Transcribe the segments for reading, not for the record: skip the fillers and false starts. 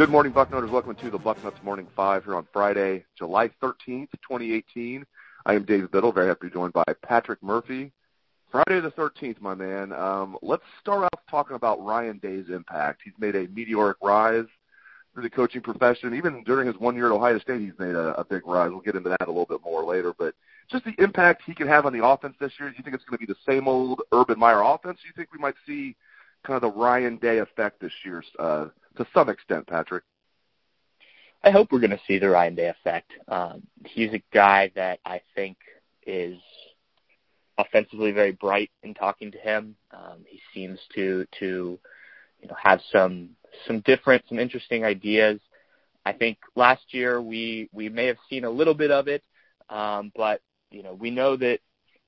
Good morning, Bucknutters. Welcome to the Bucknuts Morning 5 here on Friday, July 13th, 2018. I am Dave Biddle, very happy to be joined by Patrick Murphy. Friday the 13th, my man. Let's start off talking about Ryan Day's impact. He's made a meteoric rise through the coaching profession. Even during his 1 year at Ohio State, he's made a big rise. We'll get into that a little bit more later. But just the impact he can have on the offense this year, do you think it's going to be the same old Urban Meyer offense? Do you think we might see kind of the Ryan Day effect this year to some extent, Patrick? I hope we're going to see the Ryan Day effect. He's a guy that I think is offensively very bright in talking to him. He seems to have some interesting ideas. I think last year we may have seen a little bit of it, but we know that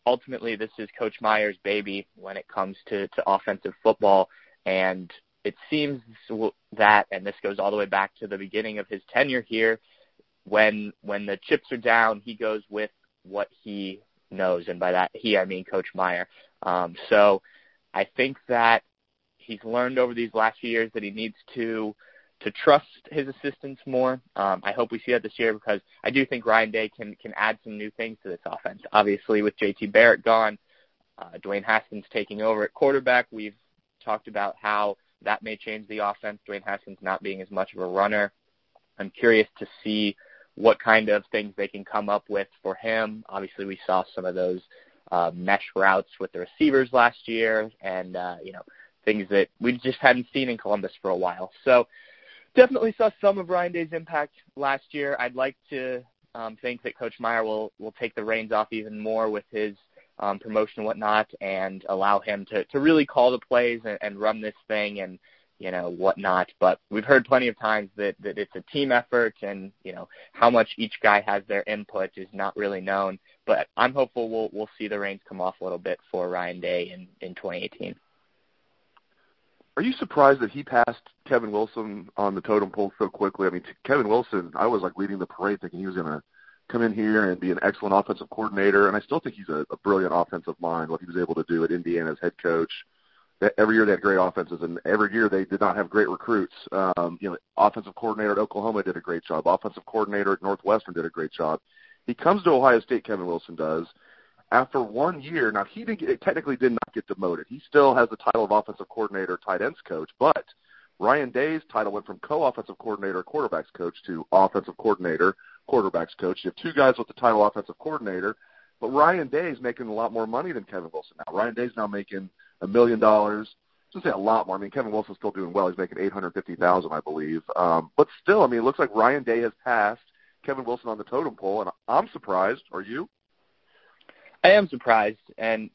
ultimately this is Coach Meyer's baby when it comes to offensive football, and it seems that, and this goes all the way back to the beginning of his tenure here, when the chips are down, he goes with what he knows, and by that I mean Coach Meyer. So I think that he's learned over these last few years that he needs to trust his assistants more. I hope we see that this year because I do think Ryan Day can add some new things to this offense. Obviously, with J.T. Barrett gone, Dwayne Haskins taking over at quarterback, we've talked about how that may change the offense, Dwayne Haskins not being as much of a runner. I'm curious to see what kind of things they can come up with for him. Obviously, we saw some of those mesh routes with the receivers last year and, things that we just hadn't seen in Columbus for a while. So definitely saw some of Ryan Day's impact last year. I'd like to think that Coach Meyer will take the reins off even more with his promotion and whatnot and allow him to really call the plays and run this thing and, whatnot. But we've heard plenty of times that it's a team effort and, how much each guy has their input is not really known. But I'm hopeful we'll see the reins come off a little bit for Ryan Day in 2018. Are you surprised that he passed Kevin Wilson on the totem pole so quickly? I mean, Kevin Wilson, I was leading the parade thinking he was going to come in here and be an excellent offensive coordinator, and I still think he's a brilliant offensive mind, what he was able to do at Indiana as head coach. Every year they had great offenses, and every year they did not have great recruits. Offensive coordinator at Oklahoma did a great job. Offensive coordinator at Northwestern did a great job. He comes to Ohio State, Kevin Wilson does. After 1 year, now he technically did not get demoted. He still has the title of offensive coordinator, tight ends coach, but Ryan Day's title went from co-offensive coordinator, quarterbacks coach to offensive coordinator, quarterbacks coach. You have two guys with the title offensive coordinator, but Ryan Day's making a lot more money than Kevin Wilson now. Ryan Day's now making $1 million. I shouldn't say a lot more. I mean, Kevin Wilson's still doing well. He's making $850,000, I believe. But still, I mean, it looks like Ryan Day has passed Kevin Wilson on the totem pole, and I'm surprised. Are you? I am surprised, and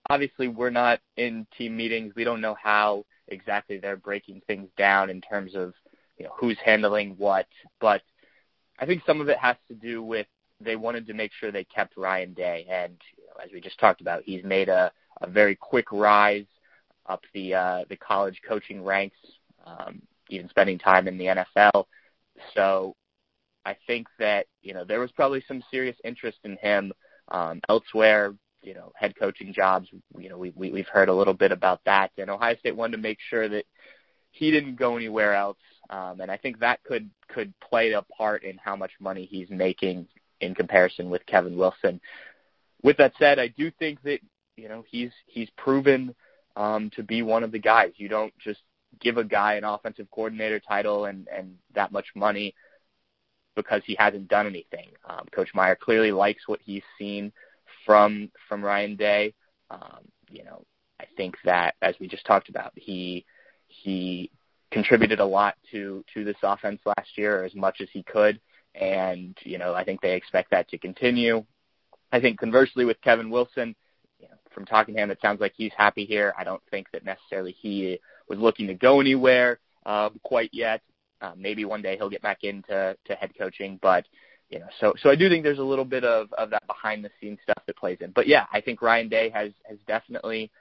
obviously we're not in team meetings. We don't know how exactly they're breaking things down in terms of who's handling what, but I think some of it has to do with they wanted to make sure they kept Ryan Day, and as we just talked about, he's made a very quick rise up the college coaching ranks, even spending time in the NFL. So I think that there was probably some serious interest in him elsewhere, head coaching jobs. We've heard a little bit about that, and Ohio State wanted to make sure that he didn't go anywhere else, and I think that could play a part in how much money he's making in comparison with Kevin Wilson. With that said, I do think that he's proven to be one of the guys. You don't just give a guy an offensive coordinator title and that much money because he hasn't done anything. Coach Meyer clearly likes what he's seen from Ryan Day. I think that, as we just talked about, he contributed a lot to this offense last year, as much as he could, and I think they expect that to continue. I think conversely with Kevin Wilson, from talking to him, it sounds like he's happy here. I don't think that necessarily he was looking to go anywhere quite yet. Maybe one day he'll get back into head coaching, but so I do think there's a little bit of that behind the scenes stuff that plays in. But yeah, I think Ryan Day has definitely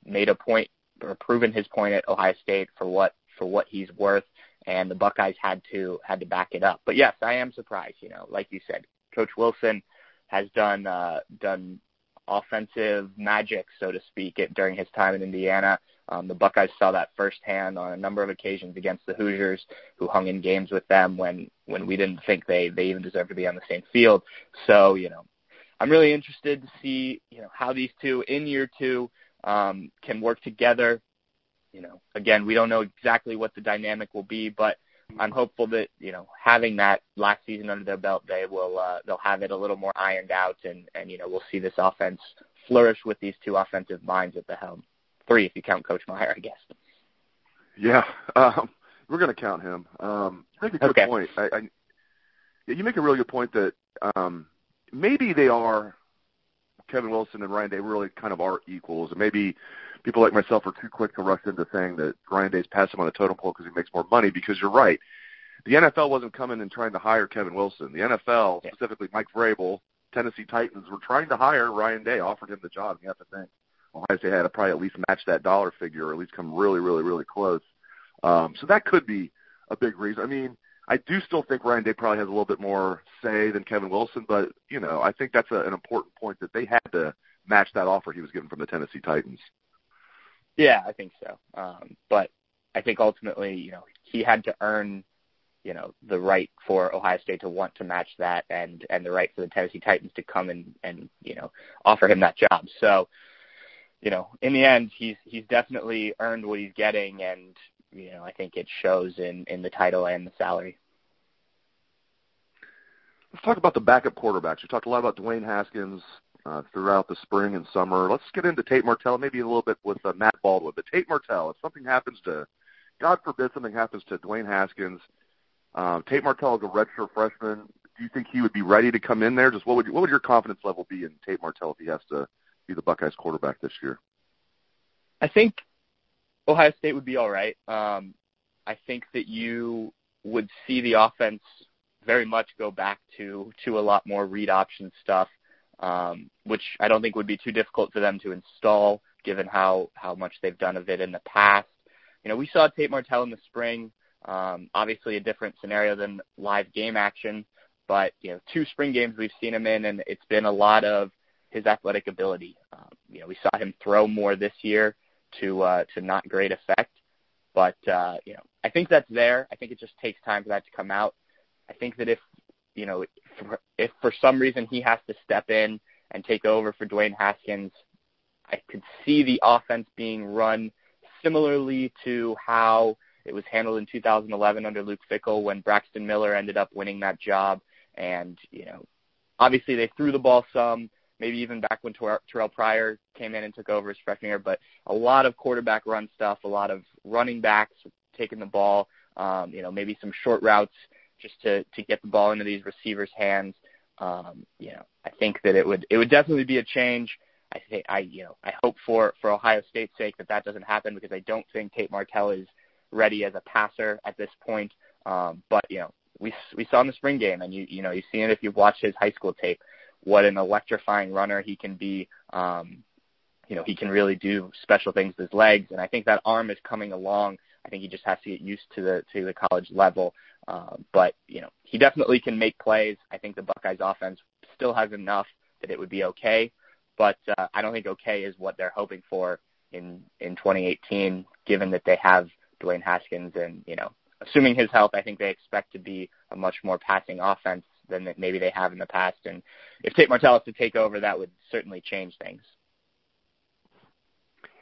made a point or proven his point at Ohio State for what he's worth, and the Buckeyes had to back it up. But yes, I am surprised. Like you said, Coach Wilson has done offensive magic, so to speak, during his time in Indiana. The Buckeyes saw that firsthand on a number of occasions against the Hoosiers, who hung in games with them when we didn't think they even deserved to be on the same field. So, I'm really interested to see, how these two in year two can work together. Again, we don't know exactly what the dynamic will be, but I'm hopeful that, having that last season under their belt, they'll have it a little more ironed out, and we'll see this offense flourish with these two offensive minds at the helm. 3 if you count Coach Meyer, I guess. Yeah, we're going to count him. You make a good point. You make a really good point that maybe they are, Kevin Wilson and Ryan Day really kind of are equals, and maybe people like myself are too quick to rush into saying that Ryan Day's passed him on the totem pole because he makes more money, because you're right. The NFL wasn't coming and trying to hire Kevin Wilson. The NFL, specifically Mike Vrabel, Tennessee Titans, were trying to hire Ryan Day, offered him the job. You have to think Ohio State had to probably at least match that dollar figure, or at least come really, really, really close. So that could be a big reason. I mean, I do still think Ryan Day probably has a little bit more say than Kevin Wilson, but, I think that's an important point, that they had to match that offer he was getting from the Tennessee Titans. Yeah, I think so. But I think ultimately, he had to earn, the right for Ohio State to want to match that, and the right for the Tennessee Titans to come and offer him that job. So, in the end, he's definitely earned what he's getting, and, I think it shows in the title and the salary. Let's talk about the backup quarterbacks. We talked a lot about Dwayne Haskins throughout the spring and summer. Let's get into Tate Martell, maybe a little bit with Matt Baldwin. But Tate Martell, if something happens to, God forbid something happens to Dwayne Haskins, Tate Martell is a redshirt freshman. Do you think he would be ready to come in there? Just what would your confidence level be in Tate Martell if he has to be the Buckeyes quarterback this year? I think Ohio State would be all right. I think that you would see the offense very much go back to a lot more read option stuff, which I don't think would be too difficult for them to install, given how much they've done of it in the past. We saw Tate Martell in the spring, obviously a different scenario than live game action, but 2 spring games we've seen him in, and it's been a lot of his athletic ability. We saw him throw more this year to not great effect, but I think that's there. I think it just takes time for that to come out. I think that if for some reason he has to step in and take over for Dwayne Haskins, I could see the offense being run similarly to how it was handled in 2011 under Luke Fickell, when Braxton Miller ended up winning that job. And, obviously they threw the ball some, maybe even back when Terrell Pryor came in and took over his freshman year, but a lot of quarterback run stuff, a lot of running backs taking the ball, maybe some short routes just to get the ball into these receivers' hands. I think that it would definitely be a change. I hope for Ohio State's sake that doesn't happen, because I don't think Tate Martell is ready as a passer at this point. But we saw in the spring game, and you've seen it if you've watched his high school tape, what an electrifying runner he can be. He can really do special things with his legs, and I think that arm is coming along. I think he just has to get used to the college level. But he definitely can make plays. I think the Buckeyes offense still has enough that it would be okay, but I don't think okay is what they're hoping for in 2018, given that they have Dwayne Haskins, and assuming his health, I think they expect to be a much more passing offense than that maybe they have in the past. And if Tate Martell has to take over, that would certainly change things.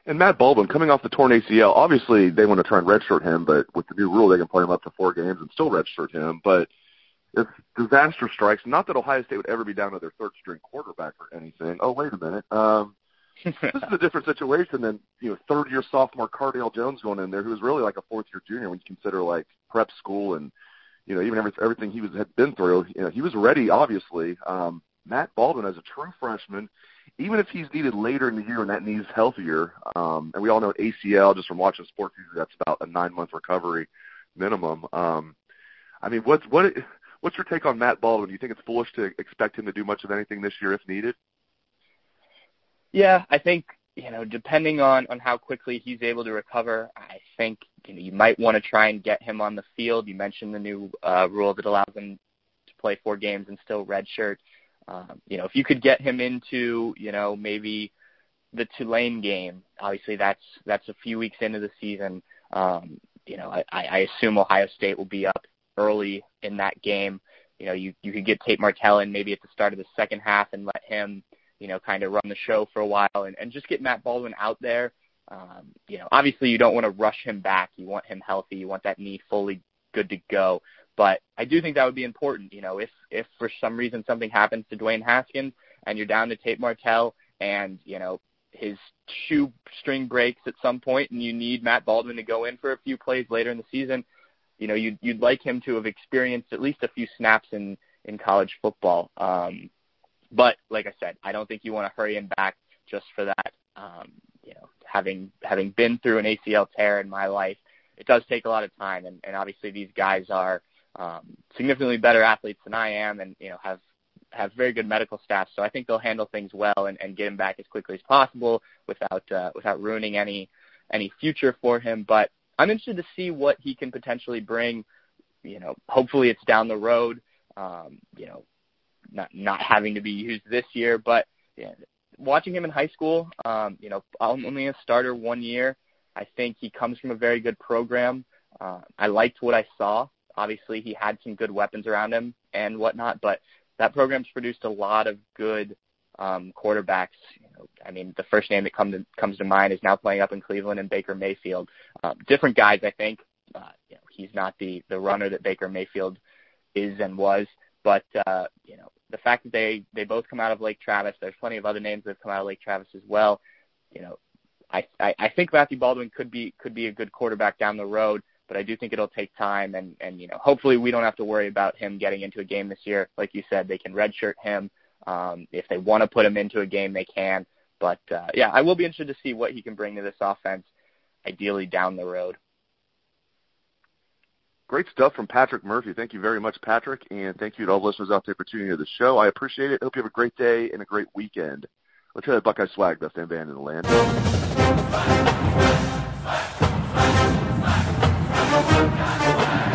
And Matt Baldwin, coming off the torn ACL, obviously they want to try and redshirt him, but with the new rule, they can play him up to 4 games and still redshirt him. But if disaster strikes, not that Ohio State would ever be down to their third-string quarterback or anything. Oh, wait a minute. This is a different situation than, third-year sophomore Cardale Jones going in there, who was really like a fourth-year junior when you consider, like, prep school and, even everything he had been through. He was ready, obviously. Matt Baldwin, as a true freshman, even if he's needed later in the year and that knee's healthier, and we all know ACL, just from watching sports, that's about a 9-month recovery minimum. What's your take on Matt Baldwin? Do you think it's foolish to expect him to do much of anything this year if needed? Yeah, I think, depending on how quickly he's able to recover, I think you might want to try and get him on the field. You mentioned the new rule that allows him to play 4 games and still redshirt. If you could get him into, maybe the Tulane game, obviously that's a few weeks into the season. I assume Ohio State will be up early in that game. You could get Tate Martell in maybe at the start of the second half and let him, kind of run the show for a while and just get Matt Baldwin out there. Obviously you don't want to rush him back. You want him healthy. You want that knee fully good to go. But I do think that would be important. If for some reason something happens to Dwayne Haskins and you're down to Tate Martell and, his shoestring breaks at some point and you need Matt Baldwin to go in for a few plays later in the season, you'd like him to have experienced at least a few snaps in college football. But like I said, I don't think you want to hurry him back just for that. Having been through an ACL tear in my life, it does take a lot of time. And obviously these guys are significantly better athletes than I am and, have very good medical staff. So I think they'll handle things well and get him back as quickly as possible without ruining any future for him. But I'm interested to see what he can potentially bring. Hopefully it's down the road, not having to be used this year. But watching him in high school, only a starter 1 year, I think he comes from a very good program. I liked what I saw. Obviously he had some good weapons around him and whatnot, but that program's produced a lot of good quarterbacks. The first name that comes to mind is now playing up in Cleveland and Baker Mayfield. Different guys, I think. He's not the runner that Baker Mayfield is and was, but the fact that they both come out of Lake Travis, there's plenty of other names that have come out of Lake Travis as well. I think Matthew Baldwin could be a good quarterback down the road, but I do think it'll take time, and hopefully we don't have to worry about him getting into a game this year. Like you said, they can redshirt him. If they want to put him into a game, they can. But, I will be interested to see what he can bring to this offense, ideally down the road. Great stuff from Patrick Murphy. Thank you very much, Patrick, and thank you to all the listeners out there for tuning into the show. I appreciate it. Hope you have a great day and a great weekend. Let's try the Buckeye swag, best damn band in the land. Swag.